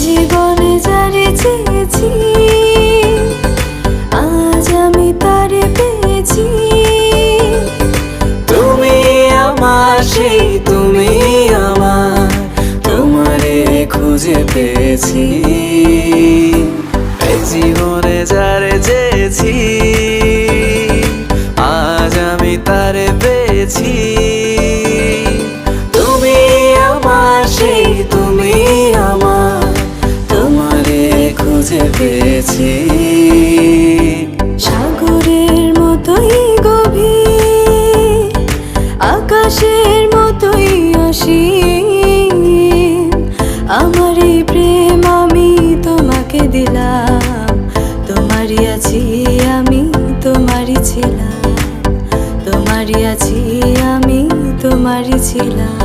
জীবনে যারে চেয়েছি আজ আমি তারে পেয়েছি। তুমি আমার সেই তুমি আমার, তোমারে খুঁজে পেয়েছি। এই জীবনে যারে চেয়েছি আজ আমি তারে পেয়েছি। তুমি আমার সেই তুমি আমার, তোমারে খুঁজে পেয়েছি। সাগরের মতোই গভীর, আকাশের মতোই অসীম, আমার এই প্রেম আমি তোমাকে দিলাম। তোমারই আছি আমি, তোমারই ছিলাম, তোমারই আছি আমি, তোমারই ছিলাম।